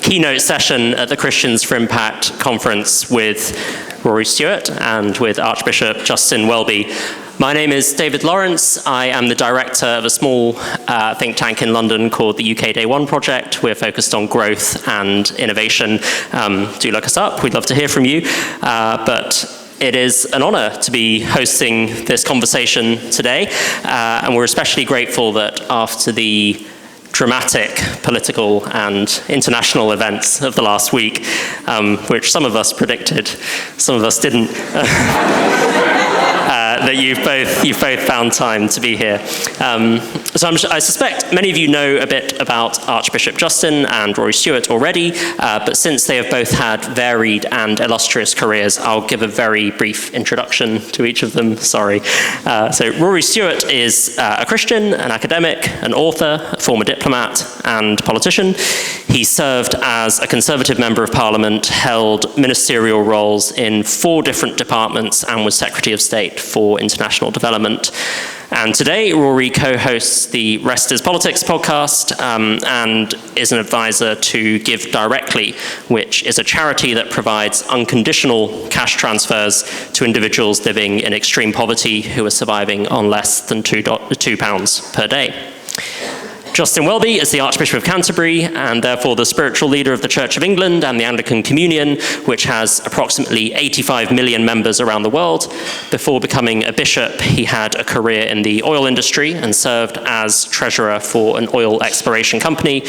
keynote session at the Christians for Impact conference with Rory Stewart and with Archbishop Justin Welby. My name is David Lawrence. I am the director of a small think tank in London called the UK Day One Project. We're focused on growth and innovation. Do look us up. We'd love to hear from you. But it is an honor to be hosting this conversation today. And we're especially grateful that after the dramatic political and international events of the last week, which some of us predicted, some of us didn't, that you've both found time to be here. So I suspect many of you know a bit about Archbishop Justin and Rory Stewart already, but since they have both had varied and illustrious careers, I'll give a very brief introduction to each of them. Sorry. So Rory Stewart is a Christian, an academic, an author, a former diplomat, and politician. He served as a Conservative Member of Parliament, held ministerial roles in 4 different departments, and was Secretary of State for International Development. And today, Rory co-hosts the Rest is Politics podcast and is an advisor to Give Directly, which is a charity that provides unconditional cash transfers to individuals living in extreme poverty who are surviving on less than £2 per day. Justin Welby is the Archbishop of Canterbury and therefore the spiritual leader of the Church of England and the Anglican Communion, which has approximately 85 million members around the world. Before becoming a bishop, he had a career in the oil industry and served as treasurer for an oil exploration company.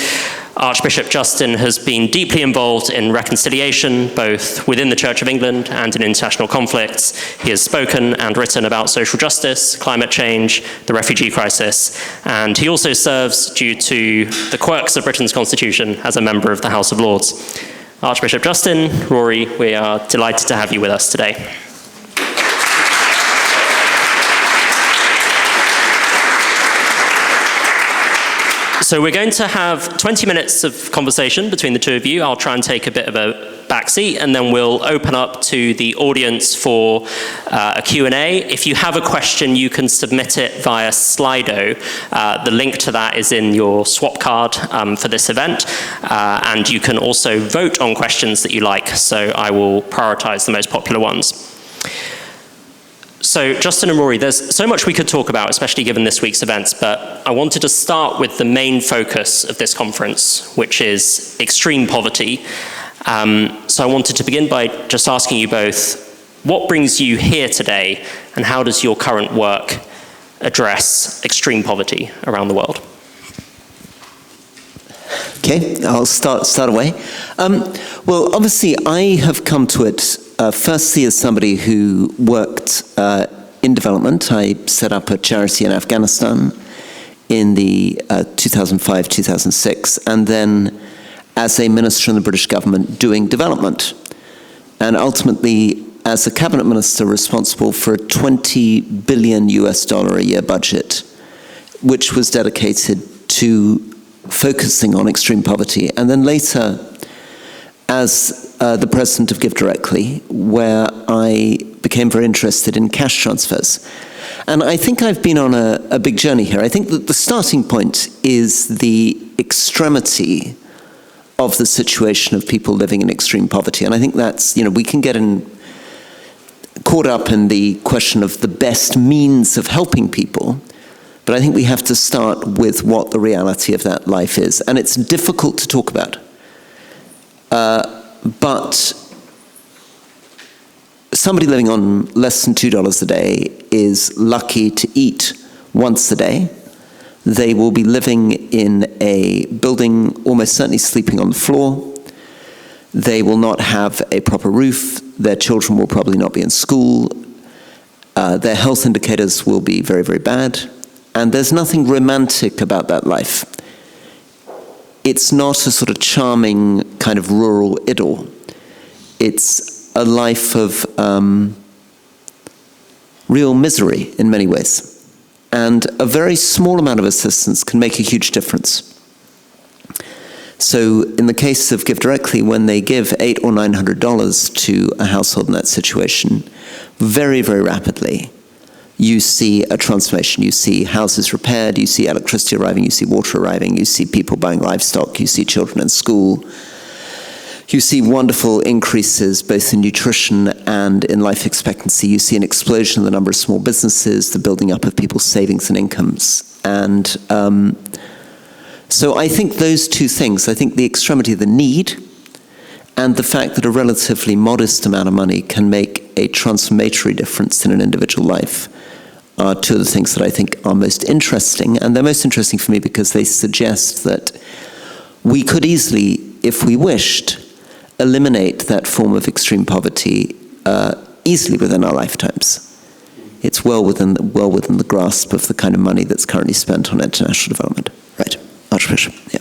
Archbishop Justin has been deeply involved in reconciliation, both within the Church of England and in international conflicts. He has spoken and written about social justice, climate change, the refugee crisis, and he also serves, due to the quirks of Britain's constitution, as a member of the House of Lords. Archbishop Justin, Rory, we are delighted to have you with us today. So we're going to have 20 minutes of conversation between the two of you. I'll try and take a bit of a backseat, and then we'll open up to the audience for a Q&A. If you have a question, you can submit it via Slido. The link to that is in your swap card for this event. And you can also vote on questions that you like, so I will prioritize the most popular ones. So Justin and Rory, there's so much we could talk about, especially given this week's events, but I wanted to start with the main focus of this conference, which is extreme poverty. So I wanted to begin by just asking you both, what brings you here today, and how does your current work address extreme poverty around the world? Okay, I'll start away. Well, obviously, I have come to it firstly as somebody who worked in development. I set up a charity in Afghanistan in the 2005-2006, and then as a minister in the British government doing development. And ultimately, as a cabinet minister responsible for a $20 billion a year budget, which was dedicated to focusing on extreme poverty. And then later, as the president of Give Directly, where I became very interested in cash transfers. And I think I've been on a big journey here. I think that the starting point is the extremity of the situation of people living in extreme poverty. And I think that's, we can get caught up in the question of the best means of helping people, but I think we have to start with what the reality of that life is. And it's difficult to talk about. But somebody living on less than $2 a day is lucky to eat once a day. They will be living in a building, almost certainly sleeping on the floor. They will not have a proper roof. Their children will probably not be in school. Their health indicators will be very, very bad. And there's nothing romantic about that life. It's not a sort of charming kind of rural idyll. It's a life of real misery in many ways. And a very small amount of assistance can make a huge difference. So in the case of Give Directly, when they give $800 or $900 to a household in that situation, very, very rapidly, you see a transformation. You see houses repaired, you see electricity arriving, you see water arriving, you see people buying livestock, you see children in school. You see wonderful increases both in nutrition and in life expectancy. You see an explosion in the number of small businesses, the building up of people's savings and incomes. And so I think those two things, I think the extremity of the need and the fact that a relatively modest amount of money can make a transformatory difference in an individual life, are two of the things that I think are most interesting. And they're most interesting for me because they suggest that we could easily, if we wished, eliminate that form of extreme poverty easily within our lifetimes. It's well within the grasp of the kind of money that's currently spent on international development. Right, Archbishop, yeah.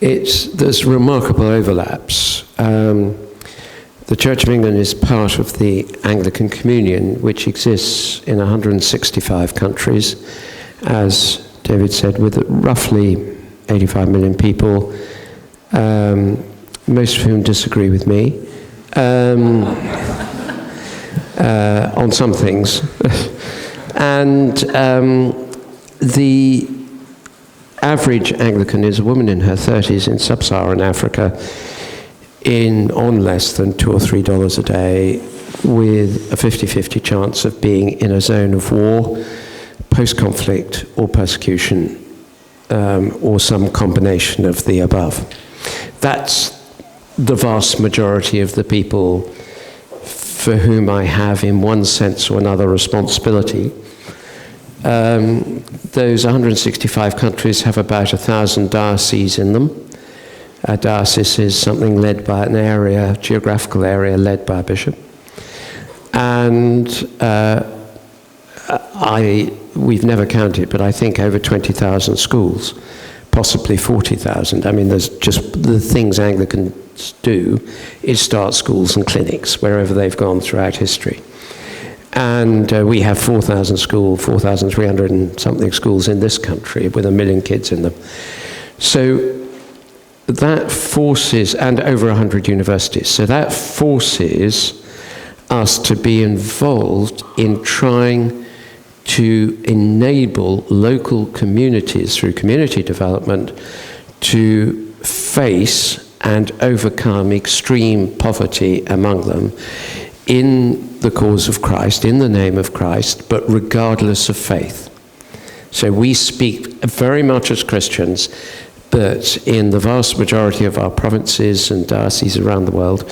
There's remarkable overlaps. The Church of England is part of the Anglican Communion, which exists in 165 countries, as David said, with roughly 85 million people, most of whom disagree with me on some things. And the average Anglican is a woman in her 30s in sub-Saharan Africa on less than $2 or $3 a day, with a 50-50 chance of being in a zone of war, post-conflict or persecution, or some combination of the above. That's the vast majority of the people for whom I have, in one sense or another, responsibility. Those 165 countries have about 1,000 dioceses in them. A diocese is something led by an area, geographical area led by a bishop. And we've never counted, but I think over 20,000 schools, possibly 40,000. I mean, there's just the things Anglicans do is start schools and clinics wherever they've gone throughout history. And we have 4,000 schools, 4,300 and something schools in this country with 1 million kids in them. So that forces, and over 100 universities, so that forces us to be involved in trying to enable local communities through community development to face and overcome extreme poverty among them in the cause of Christ, in the name of Christ, but regardless of faith. So we speak very much as Christians, but in the vast majority of our provinces and dioceses around the world,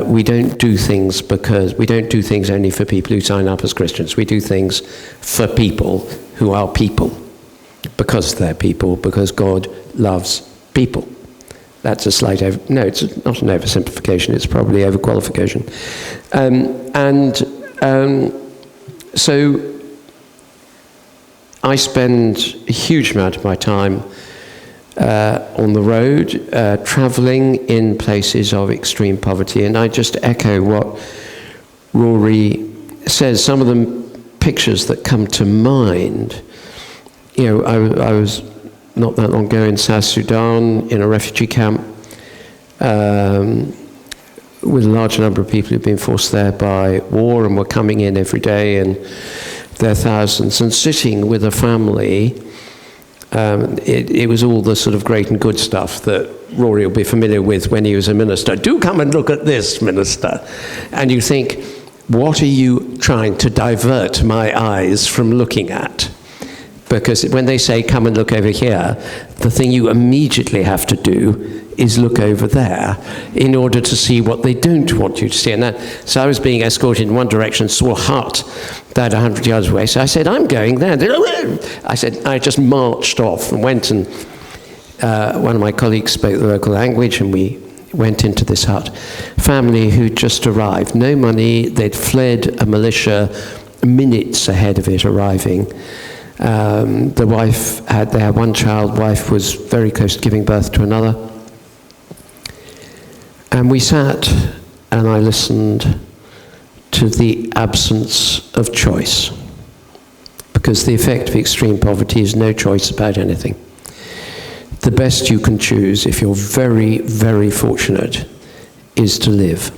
we don't do things only for people who sign up as Christians. We do things for people who are people, because they're people, because God loves people. That's a slight it's not an oversimplification, it's probably overqualification. So I spend a huge amount of my time on the road, traveling in places of extreme poverty. And I just echo what Rory says. Some of the pictures that come to mind, I was not that long ago in South Sudan in a refugee camp with a large number of people who've been forced there by war and were coming in every day, and their thousands, and sitting with a family. It was all the sort of great and good stuff that Rory will be familiar with when he was a minister. Do come and look at this, minister. And you think, what are you trying to divert my eyes from looking at? Because when they say, come and look over here, the thing you immediately have to do is look over there in order to see what they don't want you to see. So I was being escorted in one direction, saw a hut about 100 yards away. So I said, I'm going there. I just marched off and went, and one of my colleagues spoke the local language, and we went into this hut. Family who'd just arrived, no money, they'd fled a militia minutes ahead of it arriving. The wife had one child, wife was very close to giving birth to another. And we sat and I listened to the absence of choice. Because the effect of extreme poverty is no choice about anything. The best you can choose, if you're very, very fortunate, is to live.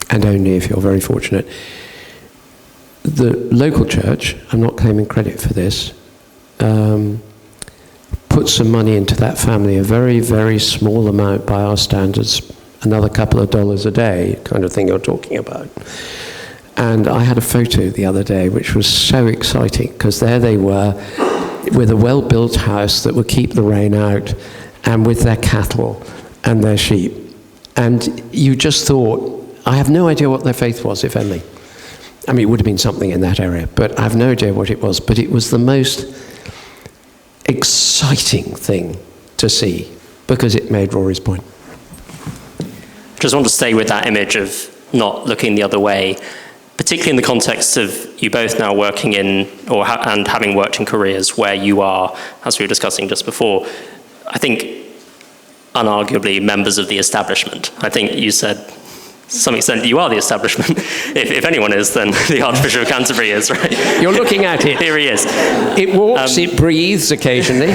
And only if you're very fortunate. The local church, I'm not claiming credit for this, put put some money into that family, a very, very small amount by our standards, another couple of dollars a day, kind of thing you're talking about. And I had a photo the other day, which was so exciting, because there they were with a well-built house that would keep the rain out, and with their cattle and their sheep. And you just thought, I have no idea what their faith was, if any. I mean, it would have been something in that area, but I have no idea what it was. But it was the most exciting thing to see, because it made Rory's point. Just want to stay with that image of not looking the other way, particularly in the context of you both now working in, and having worked in careers where you are, as we were discussing just before, I think unarguably members of the establishment. I think you said, to some extent, you are the establishment. If anyone is, then the Archbishop of Canterbury is, right? You're looking at it. Here he is. It walks, it breathes occasionally.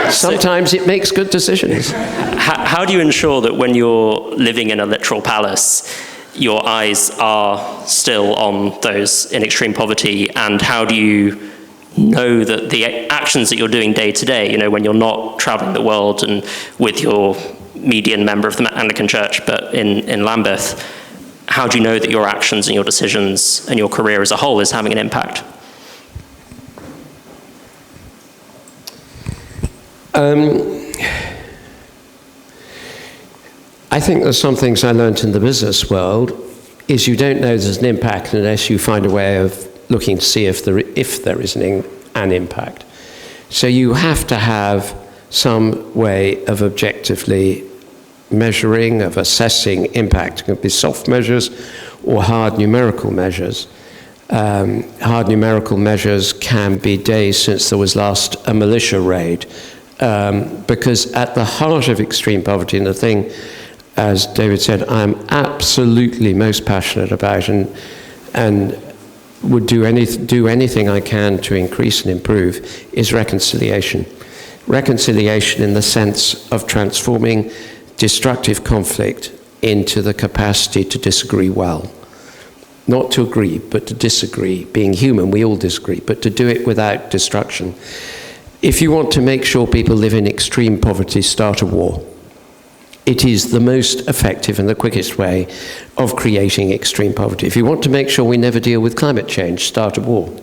Sometimes it makes good decisions. How do you ensure that when you're living in a literal palace, your eyes are still on those in extreme poverty, and how do you know that the actions that you're doing day to day, when you're not traveling the world and with your median member of the Anglican Church, but in Lambeth, how do you know that your actions and your decisions and your career as a whole is having an impact? I think there's some things I learned in the business world is you don't know there's an impact unless you find a way of looking to see if there is an impact. So you have to have some way of objectively measuring, of assessing impact. It could be soft measures or hard numerical measures. Hard numerical measures can be days since there was last a militia raid, because at the heart of extreme poverty, and the thing, as David said, I'm absolutely most passionate about and would do anything I can to increase and improve, is reconciliation. Reconciliation in the sense of transforming destructive conflict into the capacity to disagree well. Not to agree, but to disagree. Being human, we all disagree, but to do it without destruction. If you want to make sure people live in extreme poverty, start a war. It is the most effective and the quickest way of creating extreme poverty. If you want to make sure we never deal with climate change, start a war.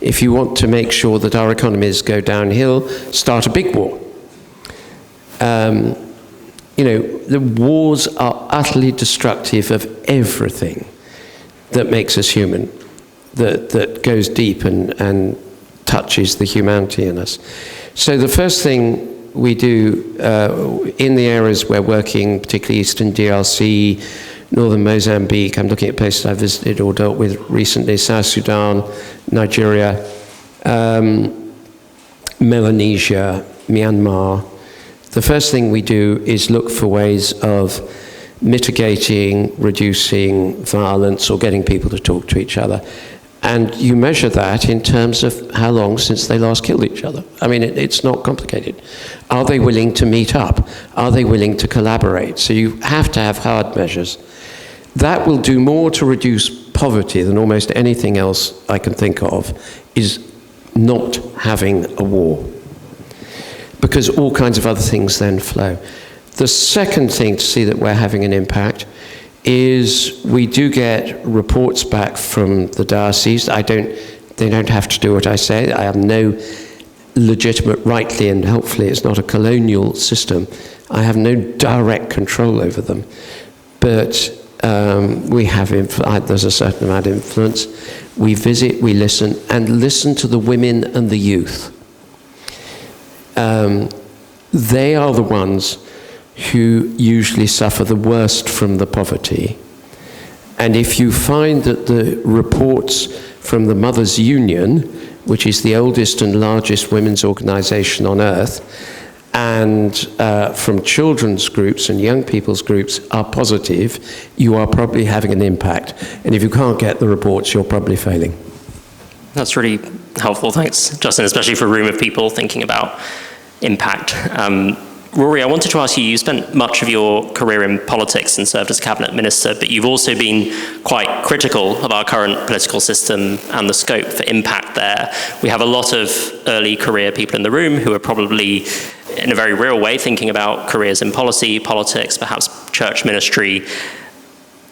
If you want to make sure that our economies go downhill, start a big war. The wars are utterly destructive of everything that makes us human, that goes deep and touches the humanity in us. So the first thing we do in the areas we're working, particularly Eastern DRC, Northern Mozambique, I'm looking at places I visited or dealt with recently, South Sudan, Nigeria, Melanesia, Myanmar. The first thing we do is look for ways of mitigating, reducing violence, or getting people to talk to each other. And you measure that in terms of how long since they last killed each other. I mean, it's not complicated. Are they willing to meet up? Are they willing to collaborate? So you have to have hard measures. That will do more to reduce poverty than almost anything else I can think of, is not having a war. Because all kinds of other things then flow. The second thing to see that we're having an impact is we do get reports back from the diocese. They don't have to do what I say. I have no legitimate, rightly, and hopefully it's not a colonial system. I have no direct control over them. But we have, there's a certain amount of influence. We visit, we listen, and listen to the women and the youth. They are the ones who usually suffer the worst from the poverty. And if you find that the reports from the Mothers' Union, which is the oldest and largest women's organization on earth, and from children's groups and young people's groups are positive, you are probably having an impact. And if you can't get the reports, you're probably failing. That's really helpful, thanks, Justin, especially for a room of people thinking about impact. Rory, I wanted to ask you, you spent much of your career in politics and served as cabinet minister, but you've also been quite critical of our current political system and the scope for impact there. We have a lot of early career people in the room who are probably, in a very real way, thinking about careers in policy, politics, perhaps church ministry.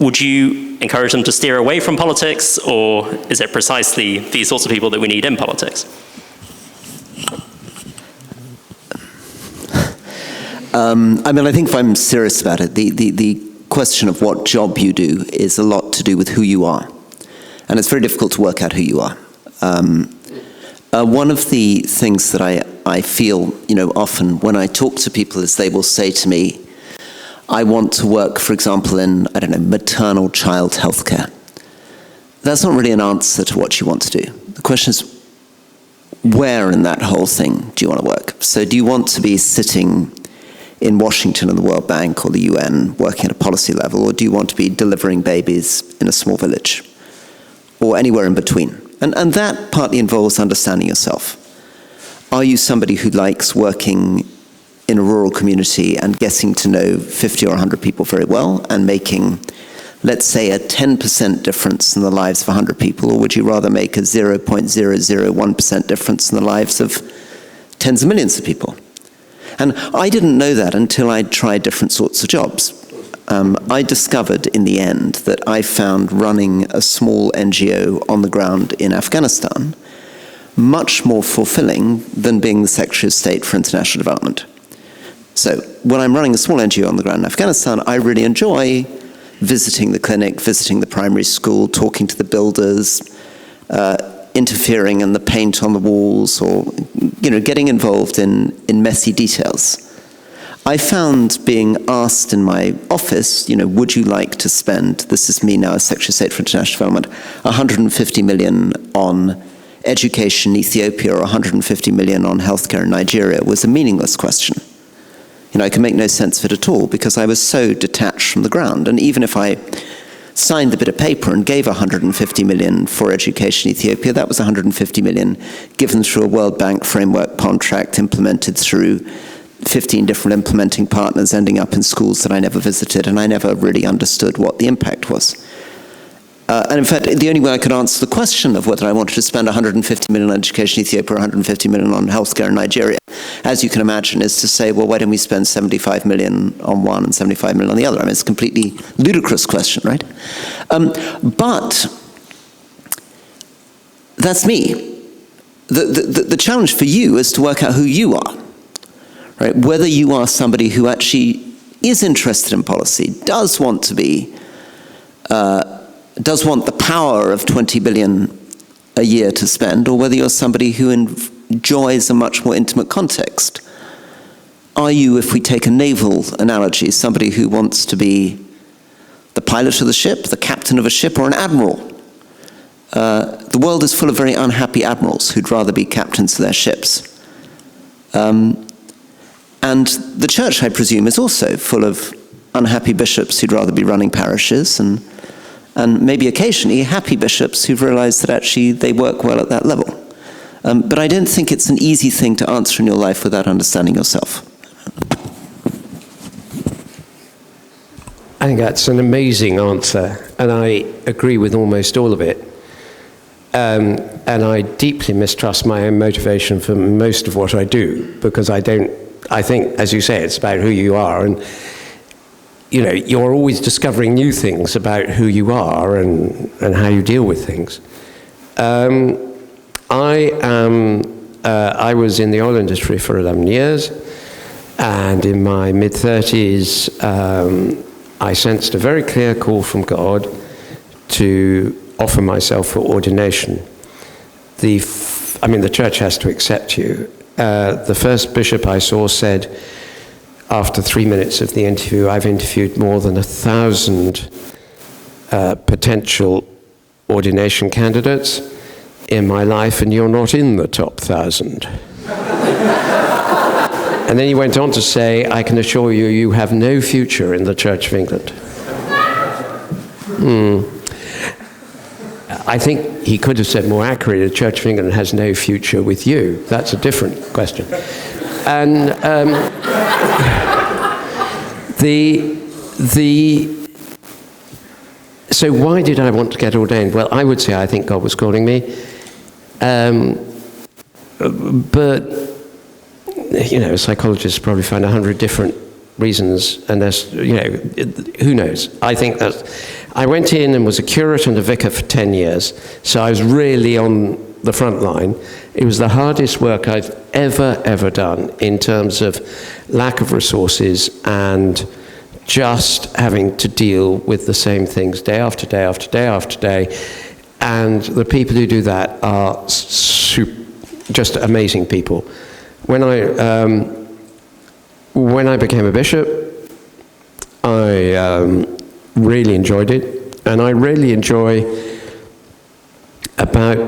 Would you encourage them to steer away from politics, or is it precisely these sorts of people that we need in politics? I think if I'm serious about it, the question of what job you do is a lot to do with who you are. And it's very difficult to work out who you are. One of the things that I feel, often when I talk to people is they will say to me, I want to work, for example, in, maternal child healthcare. That's not really an answer to what you want to do. The question is, where in that whole thing do you want to work? So do you want to be sitting in Washington in the World Bank or the UN working at a policy level, or do you want to be delivering babies in a small village or anywhere in between? And that partly involves understanding yourself. Are you somebody who likes working in a rural community and getting to know 50 or 100 people very well and making, let's say, a 10% difference in the lives of 100 people, or would you rather make a 0.001% difference in the lives of tens of millions of people? And I didn't know that until I tried different sorts of jobs. I discovered in the end that I found running a small NGO on the ground in Afghanistan much more fulfilling than being the Secretary of State for International Development. So when I'm running a small NGO on the ground in Afghanistan, I really enjoy visiting the clinic, visiting the primary school, talking to the builders, interfering in the paint on the walls, or getting involved in messy details. I found being asked in my office, would you like to spend, this is me now as Secretary of State for International Development, 150 million on education in Ethiopia or 150 million on healthcare in Nigeria, was a meaningless question. I could make no sense of it at all because I was so detached from the ground. And even if I signed the bit of paper and gave 150 million for education in Ethiopia, that was 150 million given through a World Bank framework contract implemented through 15 different implementing partners, ending up in schools that I never visited, and I never really understood what the impact was. And in fact, the only way I could answer the question of whether I wanted to spend 150 million on education in Ethiopia or 150 million on healthcare in Nigeria, as you can imagine, is to say, well, why don't we spend 75 million on one and 75 million on the other? It's a completely ludicrous question, right? But that's me. The challenge for you is to work out who you are, right? Whether you are somebody who actually is interested in policy, does want the power of 20 billion a year to spend, or whether you're somebody who enjoys a much more intimate context. Are you, if we take a naval analogy, somebody who wants to be the pilot of the ship, the captain of a ship, or an admiral? The world is full of very unhappy admirals who'd rather be captains of their ships. And the church, I presume, is also full of unhappy bishops who'd rather be running parishes, and maybe occasionally happy bishops who've realized that actually they work well at that level. But I don't think it's an easy thing to answer in your life without understanding yourself. I think that's an amazing answer, and I agree with almost all of it. And I deeply mistrust my own motivation for most of what I do, because I think, as you say, it's about who you are, and you're always discovering new things about who you are and how you deal with things. I was in the oil industry for 11 years, and in my mid-30s, I sensed a very clear call from God to offer myself for ordination. The church has to accept you. The first bishop I saw said, after 3 minutes of the interview, I've interviewed more than 1,000 potential ordination candidates in my life, and you're not in the top 1,000. And then he went on to say, I can assure you, you have no future in the Church of England. I think he could have said more accurately, the Church of England has no future with you. That's a different question. And So why did I want to get ordained? Well, I would say I think God was calling me. But, psychologists probably find 100 different reasons, and there's, who knows? I think that I went in and was a curate and a vicar for 10 years, so I was really on the front line. It was the hardest work I've ever done in terms of lack of resources and just having to deal with the same things day after day after day after day. And the people who do that are just amazing people. When I became a bishop, I really enjoyed it, and I really enjoy about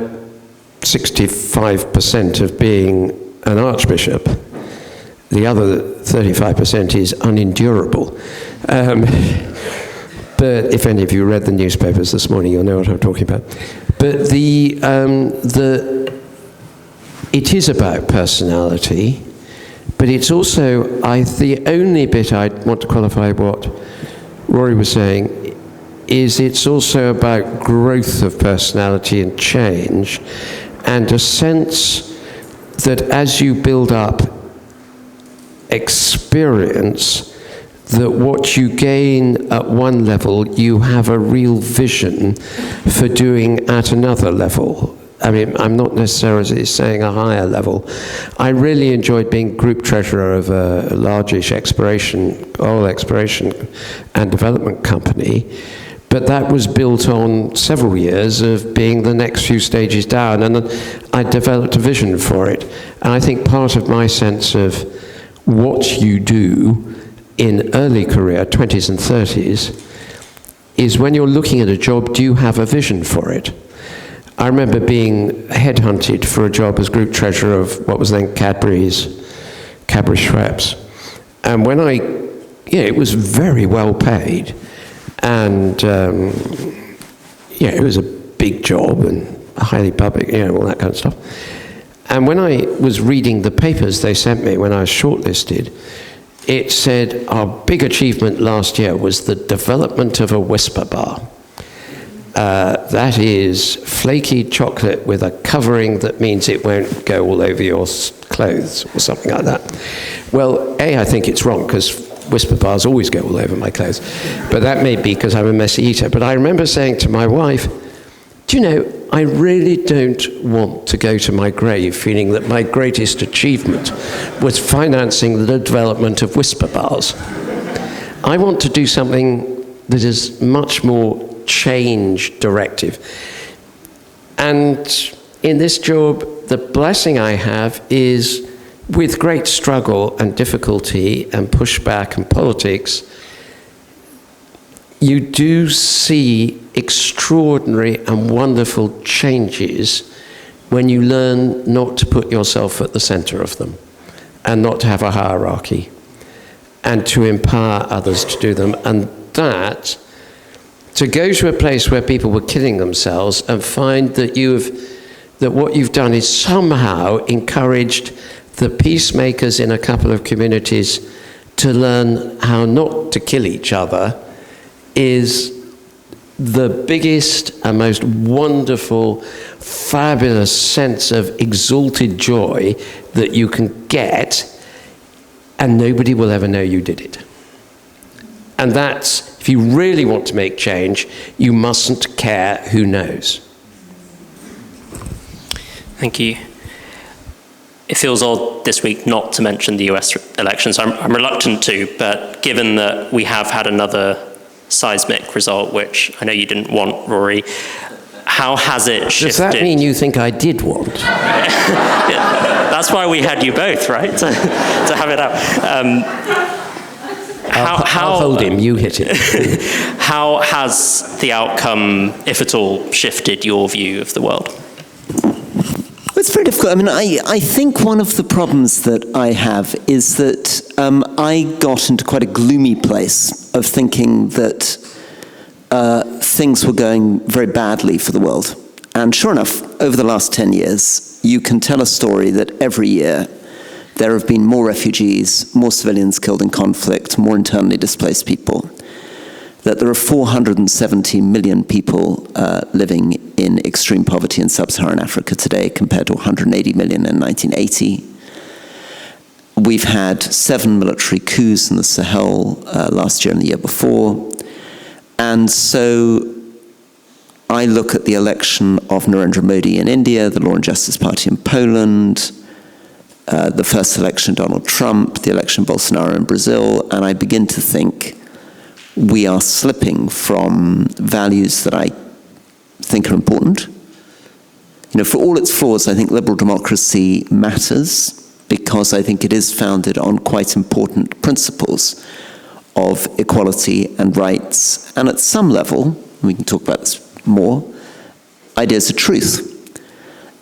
65% of being an archbishop. The other 35% is unendurable. But if any of you read the newspapers this morning, you'll know what I'm talking about. But it is about personality, but it's also, the only bit I want to qualify what Rory was saying is it's also about growth of personality and change, and a sense that as you build up experience, that what you gain at one level, you have a real vision for doing at another level. I mean, I'm not necessarily saying a higher level. I really enjoyed being group treasurer of a largish oil exploration and development company, but that was built on several years of being the next few stages down, and I developed a vision for it. And I think part of my sense of what you do in early career, 20s and 30s, is when you're looking at a job, do you have a vision for it? I remember being headhunted for a job as group treasurer of what was then Cadbury Schweppes. And when it was very well paid. And, it was a big job and highly public, all that kind of stuff. And when I was reading the papers they sent me when I was shortlisted, it said our big achievement last year was the development of a whisper bar. That is flaky chocolate with a covering that means it won't go all over your clothes or something like that. Well, I think it's wrong, because whisper bars always go all over my clothes. But that may be because I'm a messy eater. But I remember saying to my wife, do you know, I really don't want to go to my grave feeling that my greatest achievement was financing the development of whisper bars. I want to do something that is much more change directive. And in this job, the blessing I have is, with great struggle and difficulty and pushback and politics, you do see extraordinary and wonderful changes when you learn not to put yourself at the center of them and not to have a hierarchy and to empower others to do them. And that, to go to a place where people were killing themselves and find that what you've done is somehow encouraged the peacemakers in a couple of communities to learn how not to kill each other, is the biggest and most wonderful, fabulous sense of exalted joy that you can get, and nobody will ever know you did it. And that's, if you really want to make change, you mustn't care who knows. Thank you. It feels odd this week not to mention the US elections. I'm reluctant to, but given that we have had another seismic result, which I know you didn't want, Rory, how has it shifted? Does that mean you think I did want? Yeah, that's why we had you both, right? to have it out. I'll hold him, you hit it. How has the outcome, if at all, shifted your view of the world? It's very difficult. I mean, I think one of the problems that I have is that I got into quite a gloomy place of thinking that things were going very badly for the world. And sure enough, over the last 10 years, you can tell a story that every year there have been more refugees, more civilians killed in conflict, more internally displaced people, that there are 470 million people living in extreme poverty in sub-Saharan Africa today compared to 180 million in 1980. We've had 7 military coups in the Sahel last year and the year before. And so I look at the election of Narendra Modi in India, the Law and Justice Party in Poland, the first election Donald Trump, the election Bolsonaro in Brazil, and I begin to think we are slipping from values that I think are important. You know, for all its flaws, I think liberal democracy matters because I think it is founded on quite important principles of equality and rights, and at some level, we can talk about this more, ideas of truth.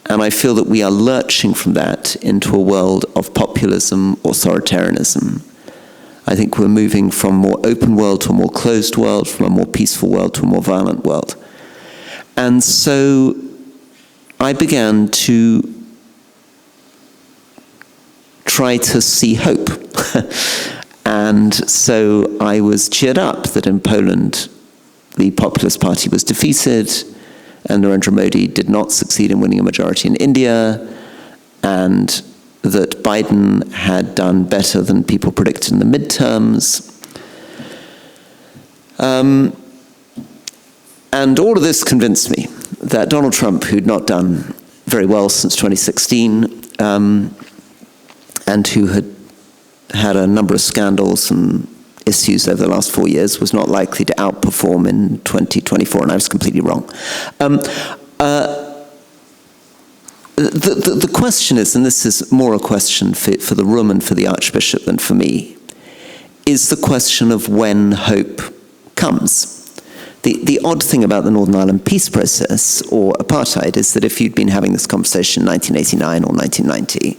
And I feel that we are lurching from that into a world of populism, authoritarianism. I think we're moving from a more open world to a more closed world, from a more peaceful world to a more violent world. And so I began to try to see hope. And so I was cheered up that in Poland the Populist Party was defeated and Narendra Modi did not succeed in winning a majority in India, and that Biden had done better than people predicted in the midterms. And all of this convinced me that Donald Trump, who'd not done very well since 2016, and who had a number of scandals and issues over the last 4 years, was not likely to outperform in 2024, and I was completely wrong. The question is, and this is more a question for the room and for the Archbishop than for me, is the question of when hope comes. The odd thing about the Northern Ireland peace process or apartheid is that if you'd been having this conversation in 1989 or 1990,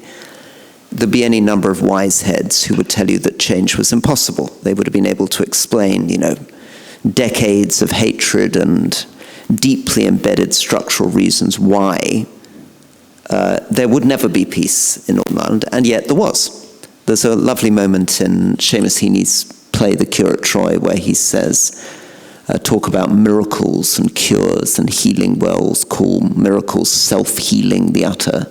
there'd be any number of wise heads who would tell you that change was impossible. They would have been able to explain, you know, decades of hatred and deeply embedded structural reasons why there would never be peace in Northern Ireland, and yet there was. There's a lovely moment in Seamus Heaney's play The Cure at Troy where he says, talk about miracles and cures and healing wells, call miracles self-healing, the utter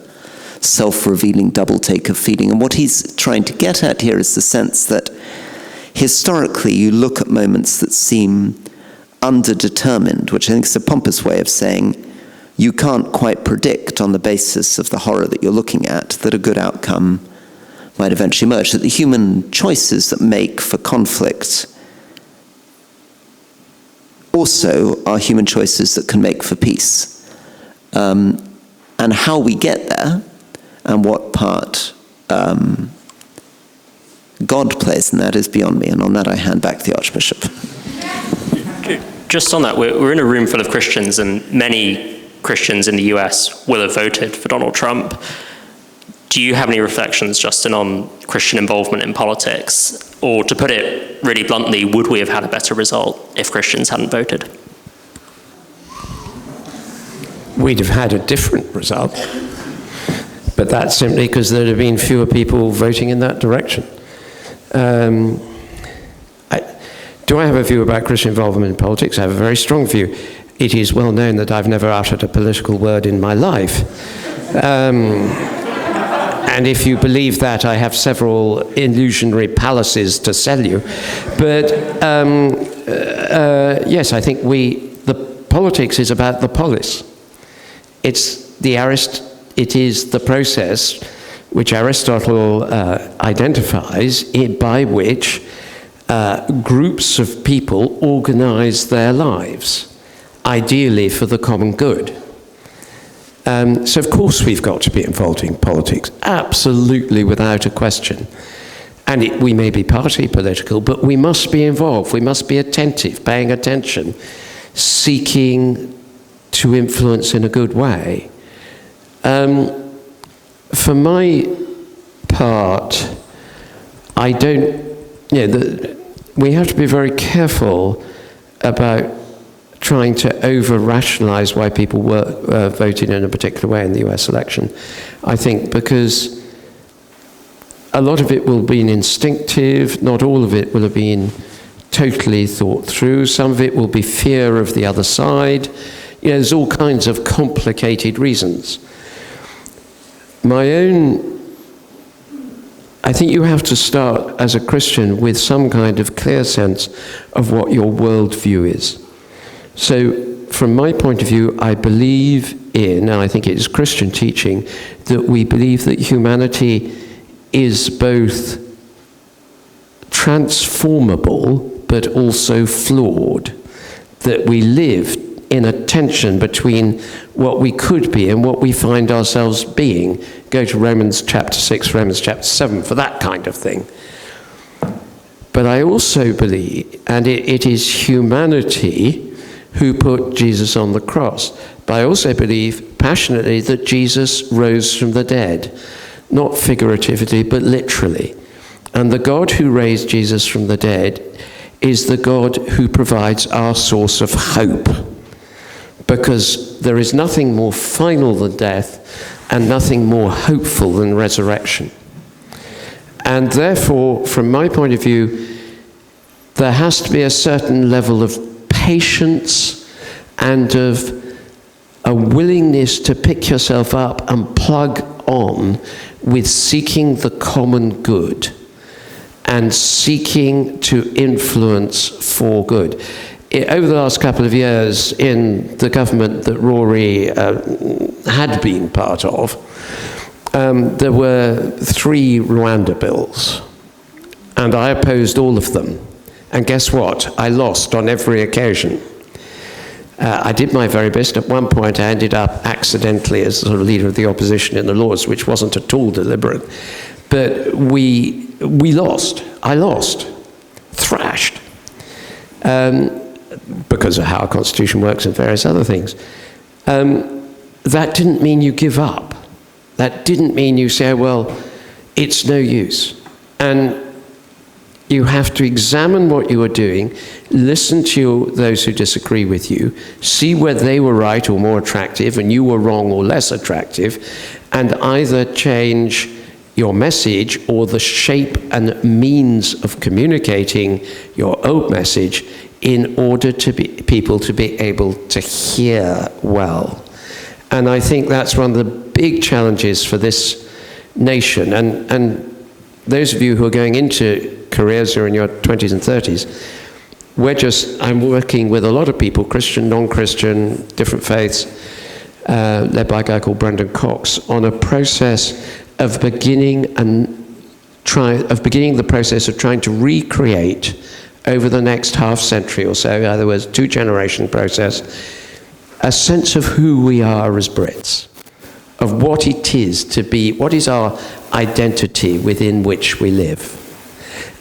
self-revealing double take of feeling. And what he's trying to get at here is the sense that historically you look at moments that seem underdetermined, which I think is a pompous way of saying you can't quite predict on the basis of the horror that you're looking at that a good outcome might eventually emerge, that the human choices that make for conflict also are human choices that can make for peace. And how we get there and what part God plays in that is beyond me, and on that I hand back the Archbishop. Just on that, we're in a room full of Christians, and many Christians in the US will have voted for Donald Trump. Do you have any reflections, Justin, on Christian involvement in politics? Or to put it really bluntly, would we have had a better result if Christians hadn't voted? We'd have had a different result. But that's simply because there'd have been fewer people voting in that direction. Do I have a view about Christian involvement in politics? I have a very strong view. It is well known that I've never uttered a political word in my life. And if you believe that, I have several illusionary palaces to sell you. But yes, I think the politics is about the polis. It is the process which Aristotle identifies by which groups of people organize their lives, ideally for the common good. So of course we've got to be involved in politics, absolutely without a question. And we may be party political, but we must be involved, we must be attentive, paying attention, seeking to influence in a good way. For my part, I don't, we have to be very careful about trying to over-rationalize why people voted in a particular way in the US election. I think because A lot of it will have been instinctive, not all of it will have been totally thought through. Some of it will be fear of the other side. There's all kinds of complicated reasons. I think you have to start as a Christian with some kind of clear sense of what your worldview is. So from my point of view, I believe in, and I think it is Christian teaching, that we believe that humanity is both transformable but also flawed, that we live in a tension between what we could be and what we find ourselves being. Go to Romans chapter 6, Romans chapter 7 for that kind of thing. But I also believe, and it is humanity who put Jesus on the cross, but I also believe passionately that Jesus rose from the dead, not figuratively, but literally. And the God who raised Jesus from the dead is the God who provides our source of hope. Because there is nothing more final than death and nothing more hopeful than resurrection. And therefore, from my point of view, there has to be a certain level of patience and of a willingness to pick yourself up and plug on with seeking the common good and seeking to influence for good. Over the last couple of years in the government that Rory had been part of, there were 3 Rwanda bills, and I opposed all of them. And guess what? I lost on every occasion. I did my very best. At one point, I ended up accidentally as sort of leader of the opposition in the Lords, which wasn't at all deliberate. But we lost. I lost. Thrashed. Because of how our constitution works and various other things. That didn't mean you give up. That didn't mean you say, well, it's no use. And you have to examine what you are doing, listen to those who disagree with you, see where they were right or more attractive and you were wrong or less attractive, and either change your message or the shape and means of communicating your old message in order to be people to be able to hear well. And I think that's one of the big challenges for this nation. And those of you who are going into careers who are in your 20s and 30s, I'm working with a lot of people, Christian, non-Christian, different faiths, led by a guy called Brendan Cox, on a process of beginning the process of trying to recreate over the next half century or so, in other words, 2-generation process, a sense of who we are as Brits, of what it is to be, what is our identity within which we live,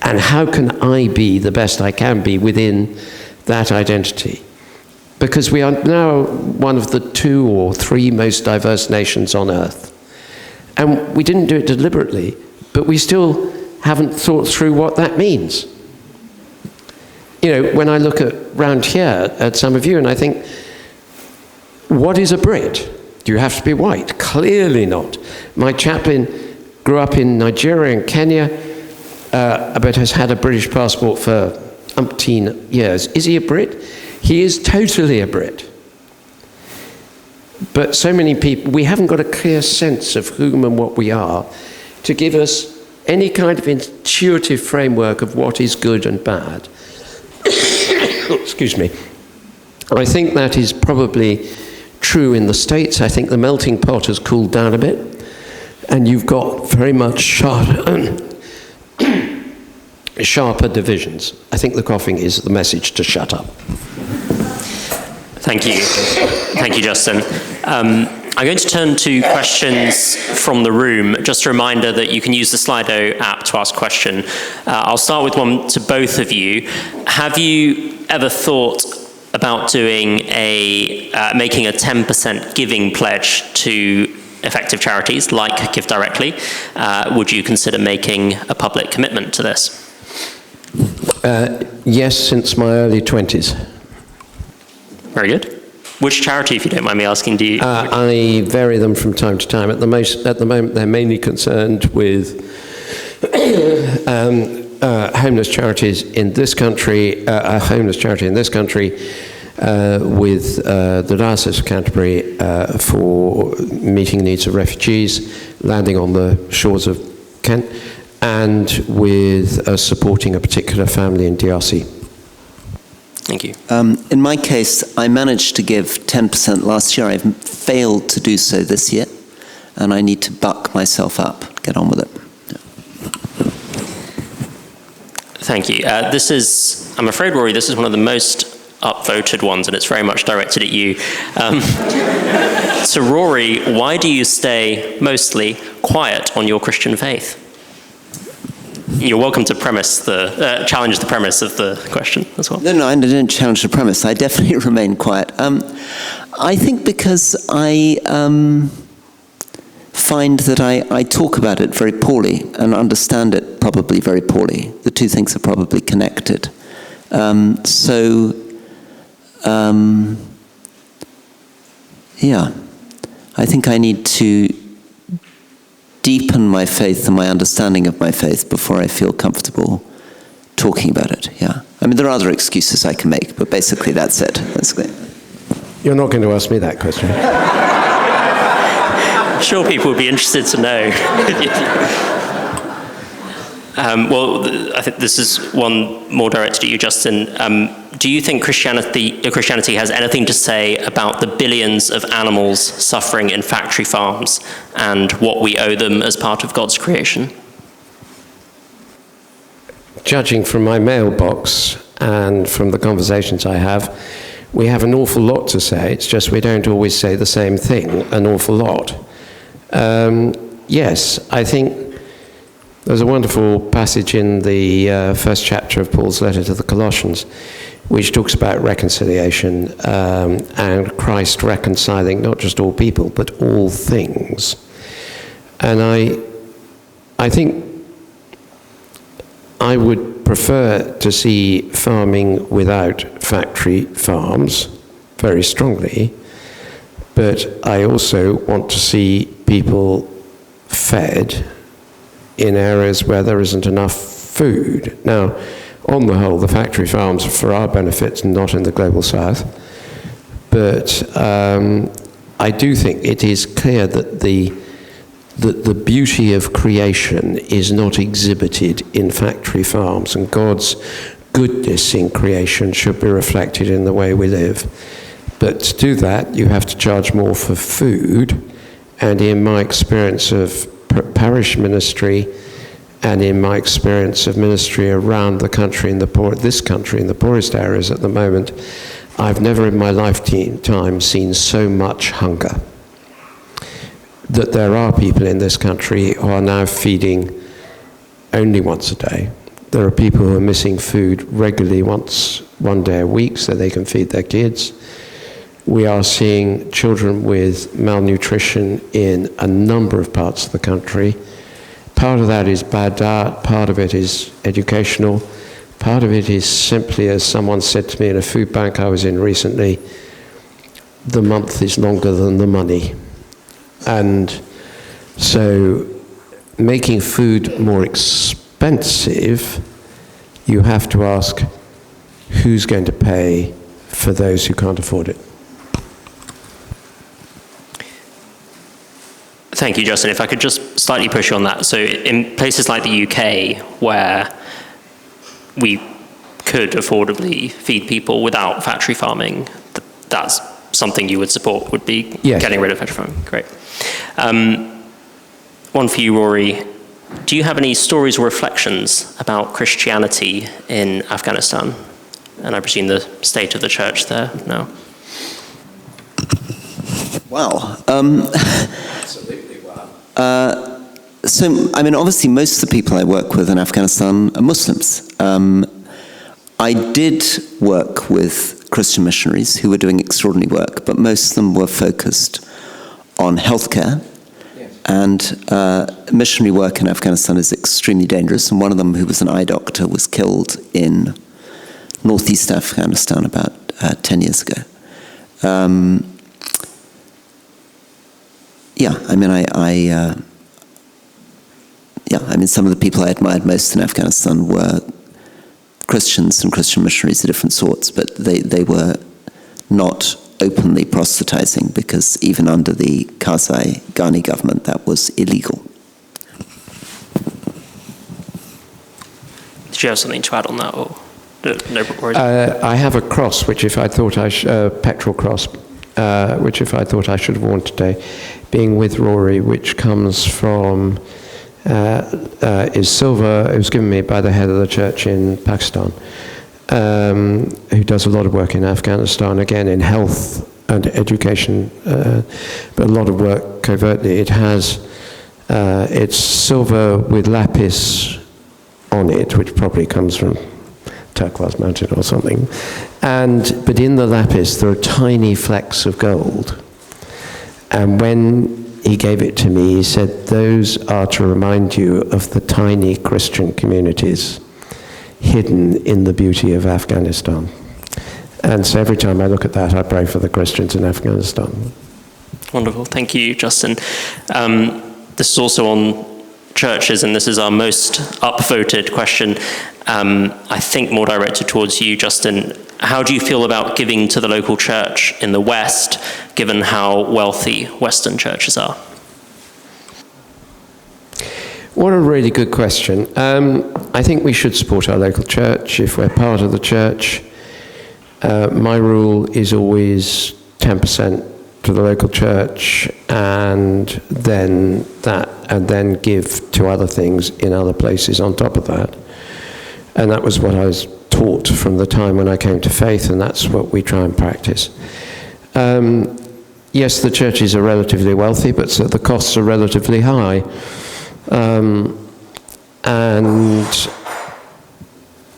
and how can I be the best I can be within that identity. Because we are now one of the 2 or 3 most diverse nations on earth. And we didn't do it deliberately, but we still haven't thought through what that means. When I look around here at some of you and I think, what is a Brit? Do you have to be white? Clearly not. My chaplain grew up in Nigeria and Kenya, but has had a British passport for umpteen years. Is he a Brit? He is totally a Brit. But so many people, we haven't got a clear sense of whom and what we are to give us any kind of intuitive framework of what is good and bad. Excuse me. I think that is probably true in the States. I think the melting pot has cooled down a bit, and you've got very much sharper divisions. I think the coughing is the message to shut up. Thank you. Thank you, Justin. I'm going to turn to questions from the room. Just a reminder that you can use the Slido app to ask a question. I'll start with one to both of you. Have you ever thought about doing making a 10% giving pledge to effective charities like Give Directly? Would you consider making a public commitment to this? Yes, since my early 20s. Very good. Which charity, if you don't mind me asking, do you? I vary them from time to time. At the moment, they're mainly concerned with homeless charities in this country, a homeless charity in this country with the Diocese of Canterbury for meeting needs of refugees landing on the shores of Kent, and with supporting a particular family in DRC. Thank you. In my case, I managed to give 10% last year. I've failed to do so this year, and I need to buck myself up, get on with it. Thank you. This is, I'm afraid, Rory, this is one of the most upvoted ones, and it's very much directed at you. So, Rory, why do you stay mostly quiet on your Christian faith? You're welcome to challenge the premise of the question as well. No, I didn't challenge the premise. I definitely remain quiet. I think because I find that I talk about it very poorly and understand it probably very poorly. The two things are probably connected. Yeah, I think I need to deepen my faith and my understanding of my faith before I feel comfortable talking about it, yeah. I mean, there are other excuses I can make, but basically that's it. You're not going to ask me that question. I'm sure people would be interested to know. Well, I think this is one more directed at you, Justin. Do you think Christianity has anything to say about the billions of animals suffering in factory farms and what we owe them as part of God's creation? Judging from my mailbox and from the conversations I have, we have an awful lot to say. It's just we don't always say the same thing an awful lot. Yes, I think there's a wonderful passage in the first chapter of Paul's letter to the Colossians, which talks about reconciliation and Christ reconciling not just all people, but all things. And I think I would prefer to see farming without factory farms very strongly, but I also want to see people fed in areas where there isn't enough food. Now, on the whole, the factory farms are for our benefit and not in the global south. But I do think it is clear that the beauty of creation is not exhibited in factory farms, and God's goodness in creation should be reflected in the way we live. But to do that, you have to charge more for food, and in my experience of parish ministry, and in my experience of ministry around the country, in this country, in the poorest areas at the moment, I've never in my lifetime seen so much hunger. That there are people in this country who are now feeding only once a day. There are people who are missing food regularly one day a week so they can feed their kids. We are seeing children with malnutrition in a number of parts of the country. Part of that is bad diet, part of it is educational, part of it is simply, as someone said to me in a food bank I was in recently, the month is longer than the money. And so making food more expensive, you have to ask who's going to pay for those who can't afford it. Thank you, Justin. If I could just slightly push you on that. So in places like the UK, where we could affordably feed people without factory farming, that's something you would support, would be yes. Getting rid of factory farming. Great. One for you, Rory. Do you have any stories or reflections about Christianity in Afghanistan? And I presume the state of the church there now. Wow. Absolutely, wow. So, I mean, obviously most of the people I work with in Afghanistan are Muslims. I did work with Christian missionaries who were doing extraordinary work, but most of them were focused on healthcare. Yes. And missionary work in Afghanistan is extremely dangerous, and one of them, who was an eye doctor, was killed in northeast Afghanistan about 10 years ago. Yeah, I mean, I mean, some of the people I admired most in Afghanistan were Christians and Christian missionaries of different sorts, but they were not openly proselytizing, because even under the Karzai Ghani government, that was illegal. Did you have something to add on that, or no worries? I have a cross, which if I thought petrol cross, which if I thought I should have worn today, being with Rory, which comes from, is silver. It was given me by the head of the church in Pakistan, who does a lot of work in Afghanistan, again in health and education, but a lot of work covertly. It has, it's silver with lapis on it, which probably comes from Turquoise Mountain or something. But in the lapis, there are tiny flecks of gold. And when he gave it to me, he said, those are to remind you of the tiny Christian communities hidden in the beauty of Afghanistan. And so every time I look at that, I pray for the Christians in Afghanistan. Wonderful. Thank you, Justin. This is also on churches, and this is our most upvoted question. I think more directed towards you, Justin. How do you feel about giving to the local church in the West, given how wealthy Western churches are? What a really good question. I think we should support our local church if we're part of the church. My rule is always 10% to the local church, and then give to other things in other places on top of that. And that was what I was taught from the time when I came to faith, and that's what we try and practice. Yes, the churches are relatively wealthy, but so the costs are relatively high. And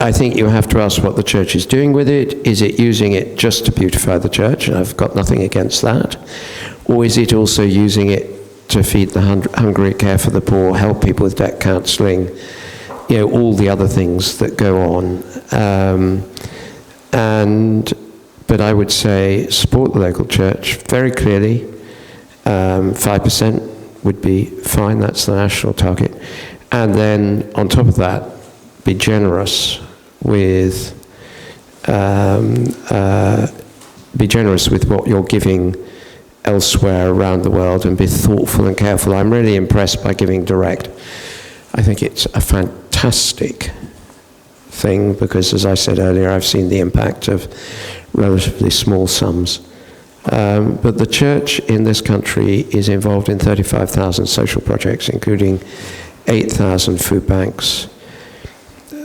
I think you have to ask what the church is doing with it. Is it using it just to beautify the church? And I've got nothing against that. Or is it also using it to feed the hungry, care for the poor, help people with debt counselling, all the other things that go on. But I would say support the local church very clearly. 5% would be fine, that's the national target. And then on top of that, be generous with what you're giving elsewhere around the world, and be thoughtful and careful. I'm really impressed by Giving Direct. I think it's a fantastic thing because, as I said earlier, I've seen the impact of relatively small sums. But the church in this country is involved in 35,000 social projects, including 8,000 food banks,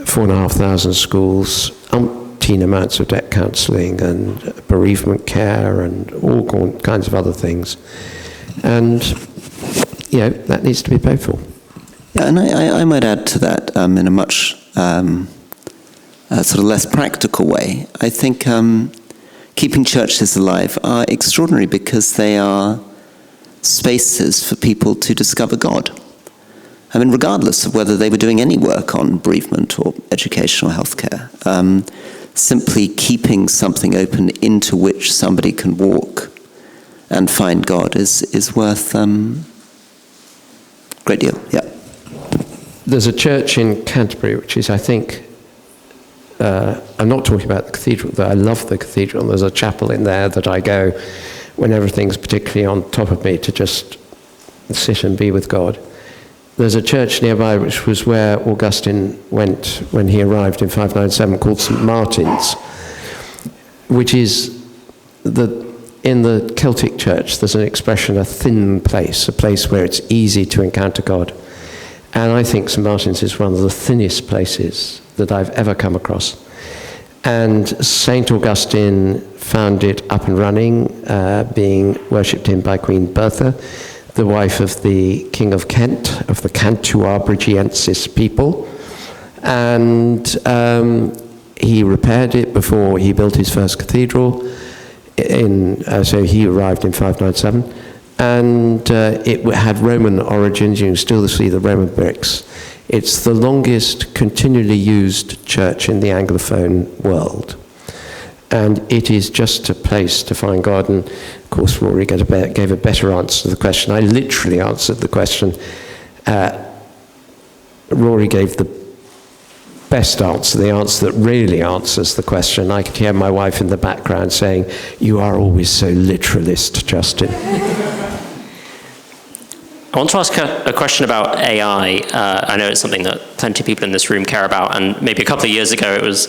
4,500 schools, umpteen amounts of debt counselling and bereavement care and all kinds of other things. And, that needs to be paid for. Yeah, and I might add to that in a much sort of less practical way. I think keeping churches alive are extraordinary because they are spaces for people to discover God. I mean, regardless of whether they were doing any work on bereavement or education or healthcare, simply keeping something open into which somebody can walk and find God is worth a great deal, yeah. There's a church in Canterbury, which is, I think, I'm not talking about the cathedral, though I love the cathedral. There's a chapel in there that I go when everything's particularly on top of me to just sit and be with God. There's a church nearby, which was where Augustine went when he arrived in 597, called St. Martin's, which is in the Celtic church, there's an expression, a thin place, a place where it's easy to encounter God. And I think St. Martin's is one of the thinnest places that I've ever come across. And St. Augustine found it up and running, being worshipped in by Queen Bertha, the wife of the King of Kent, of the Cantuabrigiensis people. And he repaired it before he built his first cathedral. So he arrived in 597. And it had Roman origins. You can still see the Roman bricks. It's the longest continually used church in the Anglophone world. And it is just a place to find God. And of course, Rory gave a better answer to the question. I literally answered the question. Rory gave the best answer, the answer that really answers the question. I could hear my wife in the background saying, "You are always so literalist, Justin." I want to ask a question about AI. I know it's something that plenty of people in this room care about, and maybe a couple of years ago it was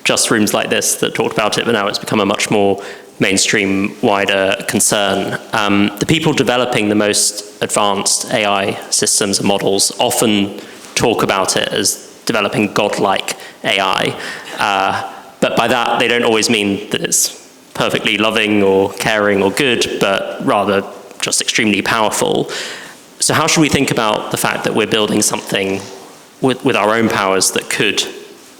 just rooms like this that talked about it, but now it's become a much more mainstream, wider concern. The people developing the most advanced AI systems and models often talk about it as developing godlike AI, but by that they don't always mean that it's perfectly loving or caring or good, but rather just extremely powerful. So how should we think about the fact that we're building something with our own powers that could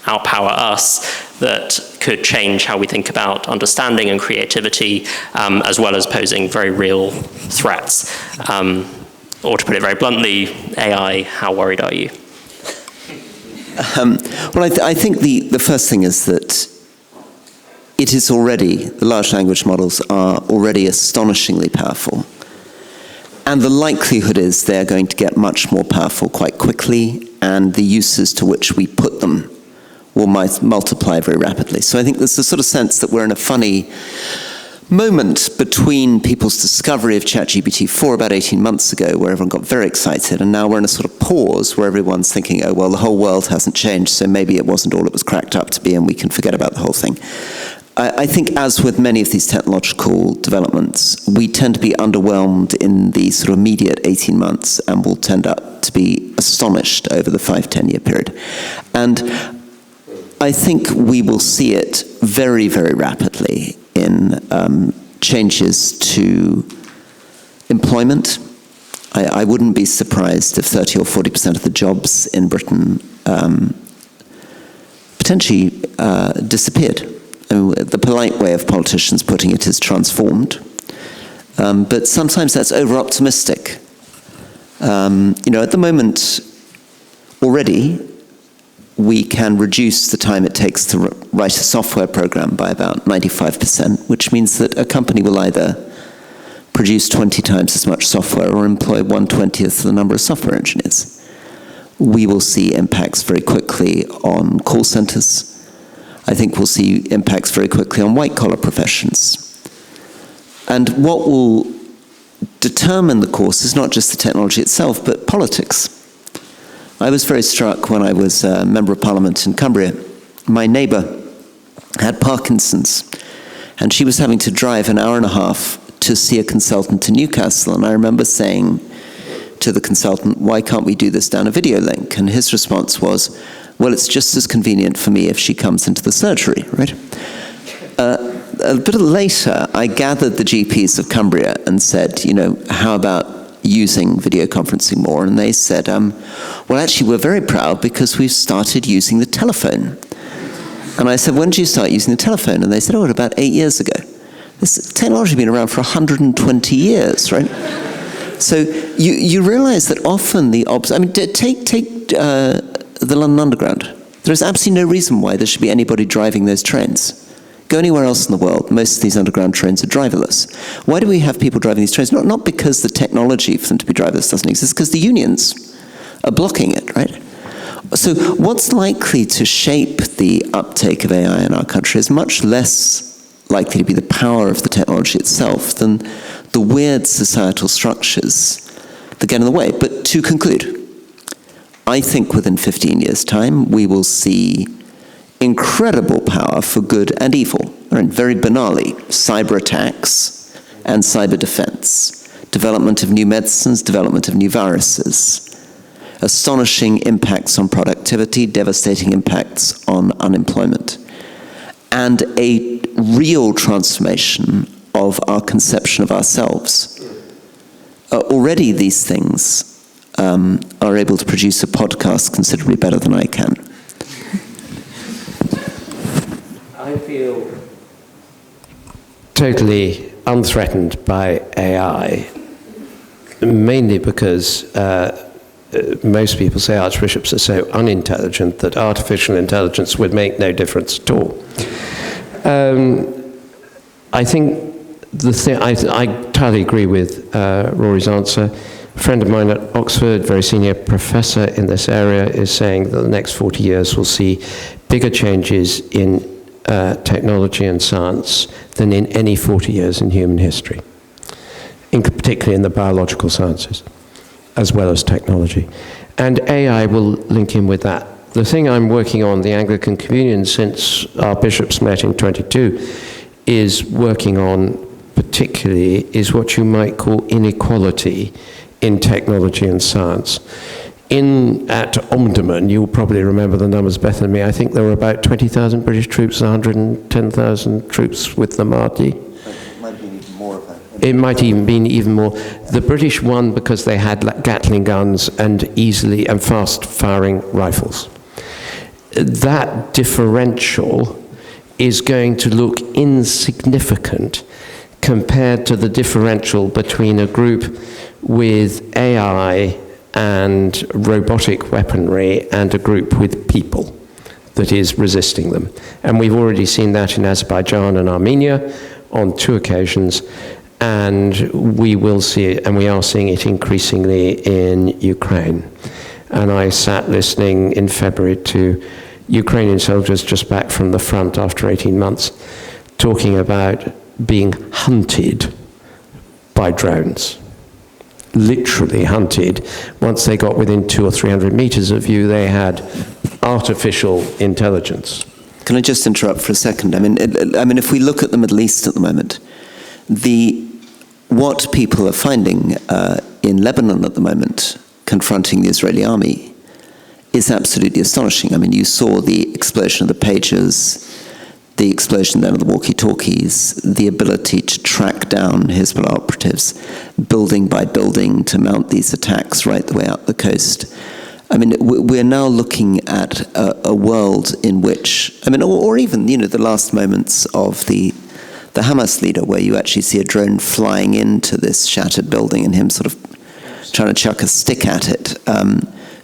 outpower us, that could change how we think about understanding and creativity, as well as posing very real threats? Or to put it very bluntly, AI, how worried are you? Well, I think the first thing is that it is already, the large language models are already astonishingly powerful. And the likelihood is they're going to get much more powerful quite quickly, and the uses to which we put them will multiply very rapidly. So I think there's a sort of sense that we're in a funny moment between people's discovery of ChatGPT-4 about 18 months ago, where everyone got very excited, and now we're in a sort of pause where everyone's thinking, oh, well, the whole world hasn't changed, so maybe it wasn't all it was cracked up to be, and we can forget about the whole thing. I think, as with many of these technological developments, we tend to be underwhelmed in the sort of immediate 18 months, and will tend up to be astonished over the 5-10 year period. And I think we will see it very, very rapidly in changes to employment. I wouldn't be surprised if 30 or 40% of the jobs in Britain potentially disappeared. I mean, the polite way of politicians putting it is transformed. But sometimes that's over-optimistic. At the moment, already, we can reduce the time it takes to write a software program by about 95%, which means that a company will either produce 20 times as much software or employ 1/20th the number of software engineers. We will see impacts very quickly on call centers. I think we'll see impacts very quickly on white-collar professions. And what will determine the course is not just the technology itself, but politics. I was very struck when I was a member of Parliament in Cumbria. My neighbour had Parkinson's, and she was having to drive an hour and a half to see a consultant in Newcastle. And I remember saying to the consultant, why can't we do this down a video link? And his response was, well, it's just as convenient for me if she comes into the surgery, right? A bit later, I gathered the GPs of Cumbria and said, how about using video conferencing more? And they said, well, actually, we're very proud because we've started using the telephone. And I said, when did you start using the telephone? And they said, about 8 years ago. This technology has been around for 120 years, right? So you realize that often take the London Underground. There is absolutely no reason why there should be anybody driving those trains. Go anywhere else in the world, most of these underground trains are driverless. Why do we have people driving these trains? Not because the technology for them to be driverless doesn't exist, because the unions are blocking it, right? So what's likely to shape the uptake of AI in our country is much less likely to be the power of the technology itself than the weird societal structures that get in the way. But to conclude, I think within 15 years' time, we will see incredible power for good and evil. Very banally, cyber attacks and cyber defense, development of new medicines, development of new viruses, astonishing impacts on productivity, devastating impacts on unemployment, and a real transformation of our conception of ourselves. Already these things are able to produce a podcast considerably better than I can. I feel totally unthreatened by AI, mainly because most people say archbishops are so unintelligent that artificial intelligence would make no difference at all. I think I entirely agree with Rory's answer. A friend of mine at Oxford, very senior professor in this area, is saying that the next 40 years will see bigger changes in technology and science than in any 40 years in human history, particularly in the biological sciences, as well as technology. And AI will link in with that. The thing I'm working on, the Anglican Communion, since our bishops met in 22, is working on particularly is what you might call inequality in technology and science. At Omdurman, you'll probably remember the numbers better than me, I think there were about 20,000 British troops, 110,000 troops with the Mahdi. It might have been even more of that. It might even been even more. The British won because they had Gatling guns and easily and fast-firing rifles. That differential is going to look insignificant compared to the differential between a group with AI and robotic weaponry and a group with people that is resisting them. And we've already seen that in Azerbaijan and Armenia on 2 occasions, and we will see it, and we are seeing it increasingly in Ukraine. And I sat listening in February to Ukrainian soldiers just back from the front after 18 months talking about being hunted by drones. Literally hunted. Once they got within 200 or 300 meters of you, they had artificial intelligence. Can I just interrupt for a second? I mean, if we look at the Middle East at the moment, what people are finding in Lebanon at the moment, confronting the Israeli army, is absolutely astonishing. I mean, you saw the explosion of the pagers, the explosion then of the walkie-talkies, the ability to track down Hezbollah operatives, building by building, to mount these attacks right the way up the coast. I mean, we're now looking at a world in which, I mean, or even, the last moments of the Hamas leader, where you actually see a drone flying into this shattered building and him sort of trying to chuck a stick at it.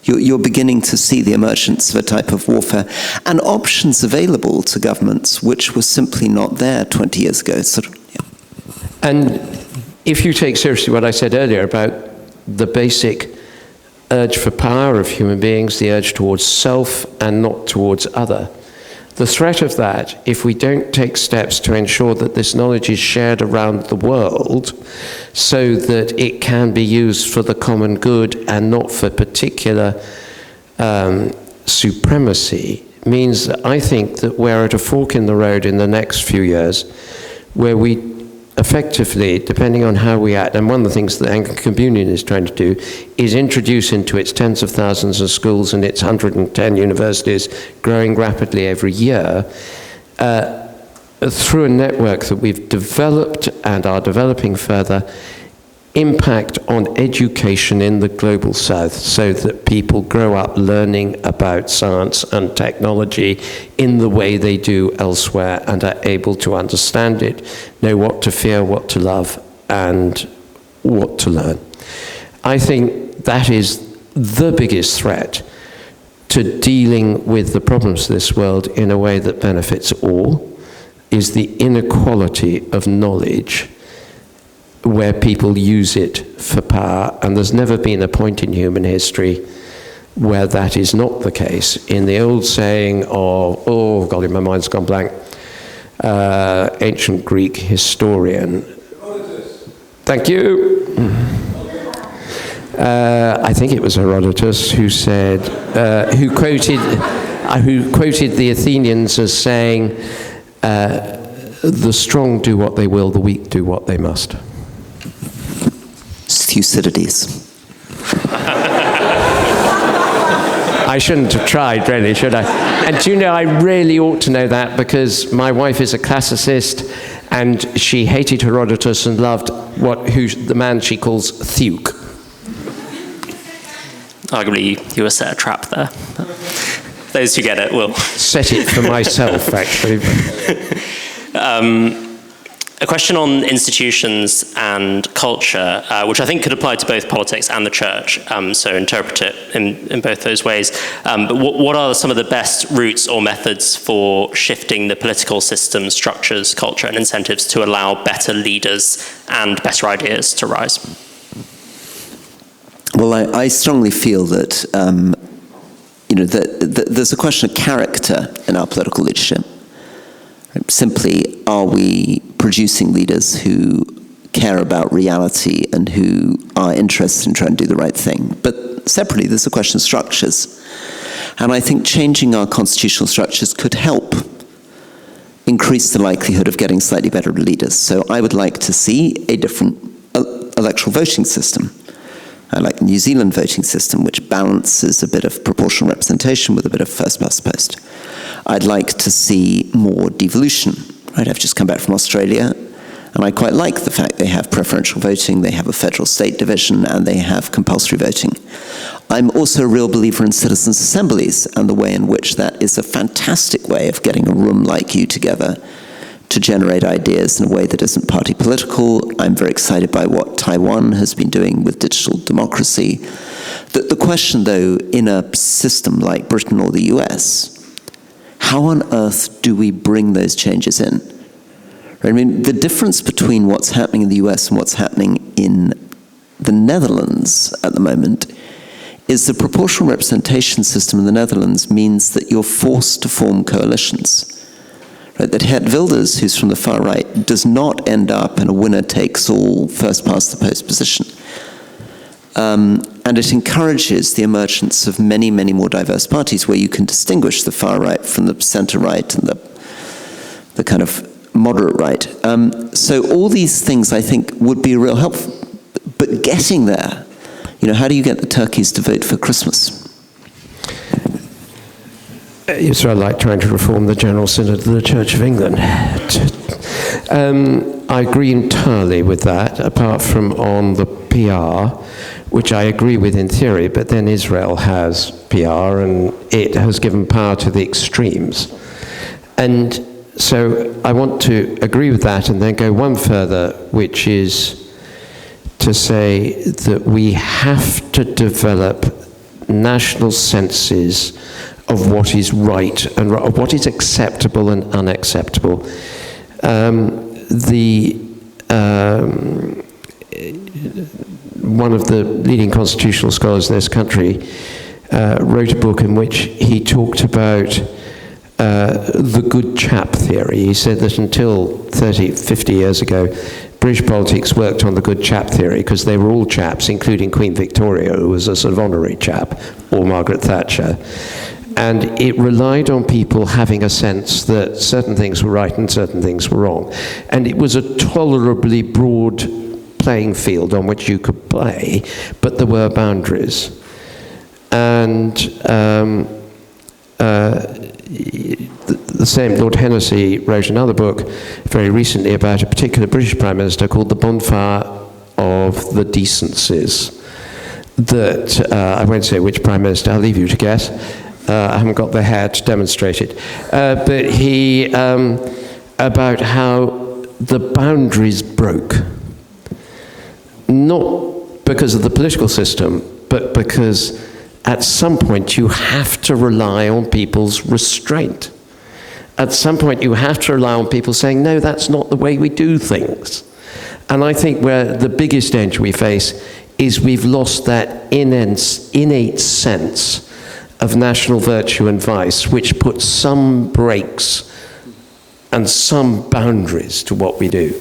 You're beginning to see the emergence of a type of warfare and options available to governments which were simply not there 20 years ago. And if you take seriously what I said earlier about the basic urge for power of human beings, the urge towards self and not towards other, the threat of that, if we don't take steps to ensure that this knowledge is shared around the world so that it can be used for the common good and not for particular supremacy, means that I think that we're at a fork in the road in the next few years where we effectively, depending on how we act, and one of the things that the Anglican Communion is trying to do is introduce into its tens of thousands of schools and its 110 universities, growing rapidly every year, through a network that we've developed and are developing further, impact on education in the global south so that people grow up learning about science and technology in the way they do elsewhere and are able to understand it, know what to fear, what to love, and what to learn. I think that is the biggest threat to dealing with the problems of this world in a way that benefits all, is the inequality of knowledge where people use it for power, and there's never been a point in human history where that is not the case. In the old saying of, oh golly, my mind's gone blank, ancient Greek historian. Thank you. I think it was Herodotus who said, who quoted the Athenians as saying, the strong do what they will, the weak do what they must. Thucydides. I shouldn't have tried, really, should I? And do you know, I really ought to know that because my wife is a classicist and she hated Herodotus and loved the man she calls Thuc. Arguably, you were set a trap there. Those who get it will. Set it for myself, actually. A question on institutions and culture, which I think could apply to both politics and the church, so interpret it in both those ways. But what are some of the best routes or methods for shifting the political system, structures, culture, and incentives to allow better leaders and better ideas to rise? Well, I strongly feel that, that there's a question of character in our political leadership. Simply, are we producing leaders who care about reality and who are interested in trying to do the right thing? But separately, there's a question of structures. And I think changing our constitutional structures could help increase the likelihood of getting slightly better leaders. So I would like to see a different electoral voting system. I like the New Zealand voting system, which balances a bit of proportional representation with a bit of first past the post. I'd like to see more devolution. Right? I've just come back from Australia, and I quite like the fact they have preferential voting, they have a federal-state division, and they have compulsory voting. I'm also a real believer in citizens' assemblies and the way in which that is a fantastic way of getting a room like you together to generate ideas in a way that isn't party political. I'm very excited by what Taiwan has been doing with digital democracy. The question, though, in a system like Britain or the US, how on earth do we bring those changes in? I mean, the difference between what's happening in the US and what's happening in the Netherlands at the moment is the proportional representation system in the Netherlands means that you're forced to form coalitions. Right? That Geert Wilders, who's from the far right, does not end up in a winner-takes-all, first-past-the-post position. And it encourages the emergence of many, many more diverse parties where you can distinguish the far right from the center-right and the kind of moderate right. So all these things, I think, would be real helpful. But getting there, how do you get the turkeys to vote for Christmas? It's sort of like trying to reform the General Synod of the Church of England. I agree entirely with that, apart from on the PR, which I agree with in theory, but then Israel has PR, and it has given power to the extremes. And so I want to agree with that and then go one further, which is to say that we have to develop national senses of what is right and of what is acceptable and unacceptable. One of the leading constitutional scholars in this country wrote a book in which he talked about the good chap theory. He said that until 30, 50 years ago, British politics worked on the good chap theory because they were all chaps, including Queen Victoria, who was a sort of honorary chap, or Margaret Thatcher. And it relied on people having a sense that certain things were right and certain things were wrong. And it was a tolerably broad playing field on which you could play, but there were boundaries. And the same Lord Hennessy wrote another book very recently about a particular British Prime Minister called The Bonfire of the Decencies. That, I won't say which Prime Minister, I'll leave you to guess. I haven't got the hair to demonstrate it. But he, about how the boundaries broke. Not because of the political system, but because at some point you have to rely on people's restraint. At some point you have to rely on people saying, no, that's not the way we do things. And I think where the biggest danger we face is we've lost that innate sense of national virtue and vice, which puts some brakes and some boundaries to what we do.